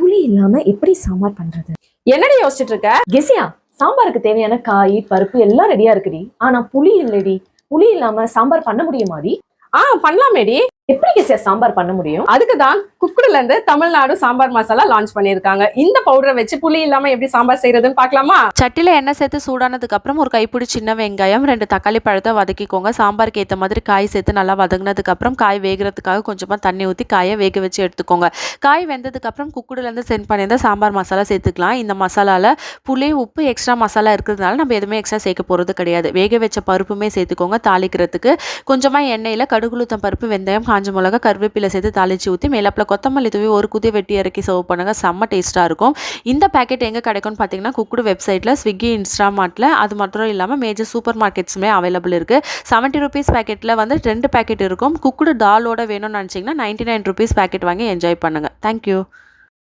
புளி இல்லாம எப்படி சாம்பார் பண்றது? என்னடி யோசிச்சுட்டு இருக்க? கெசியா, சாம்பாருக்கு தேவையான காய் பருப்பு எல்லாம் ரெடியா இருக்குடி. ஆனா புளி இல்லடி. புளி இல்லாம சாம்பார் பண்ண முடியுமாடி? பண்ணலாமேடி. எப்படி கெசியா சாம்பார் பண்ண முடியும்? அதுக்கு தான் குக்குடுல இருந்து தமிழ்நாடு சாம்பார் மசாலா லான்ச் பண்ணிருக்காங்க. இந்த பவுடரை வச்சு புளி இல்லாம எப்படி சாம்பார் செய்யறதுன்னு பார்க்கலாமா? சட்டில எண்ணெய் சேர்த்து சூடானதுக்கு அப்புறம் ஒரு கைப்பிடி சின்ன வெங்காயம் 2 தக்காளி பழத்தை வதக்கிக்கோங்க. சாம்பாருக்கு ஏற்ற மாதிரி காய் சேர்த்து நல்லா வதங்கினதுக்கு அப்புறம் காய் வேகிறதுக்காக கொஞ்சமா தண்ணி ஊற்றி காயை வேக வச்சு எடுத்துக்கோங்க. காய் வெந்ததுக்கு அப்புறம் குக்குடுல இருந்து சென்ட் பண்ணியிருந்த சாம்பார் மசாலா சேர்த்துக்கலாம். இந்த மசாலால புளி உப்பு எக்ஸ்ட்ரா மசாலா இருக்கிறதுனால நம்ம எதுவுமே எக்ஸ்ட்ரா சேர்க்க போறது கிடையாது. வேக வச்ச பருப்புமே சேர்த்துக்கோங்க. தாளிக்கிறதுக்கு கொஞ்சமா எண்ணெயில கடுகுளுத்தம் பருப்பு, வெந்தயம், காஞ்ச மிளகா, கருவேப்பிலை சேர்த்து தாளிச்சு ஊற்றி மேலாப்பில் கொத்தமல்லி தூவி ஒரு குதி வெட்டி இறக்கி சர்வ் பண்ணுங்க. செம்ம டேஸ்ட்டாக இருக்கும். இந்த பேக்கெட் எங்கே கிடைக்கும்னு பார்த்தீங்கன்னா குக்குடு வெப்சைட்டில், ஸ்விக்கி, இன்ஸ்டாமார்ட்டில், அது மட்டும் இல்லாமல் மேஜர் சூப்பர் மார்க்கெட்ஸுமே அவைலபிள் இருக்குது. 70 ருபீஸ் பேக்கெட்டில் வந்து 2 பேக்கெட் இருக்கும். குக்குடு டாலோட வேணும்னு நினச்சிங்கன்னா 99 ருபீஸ் பேக்கெட் வாங்கி என்ஜாய் பண்ணுங்கள். தேங்க்யூ.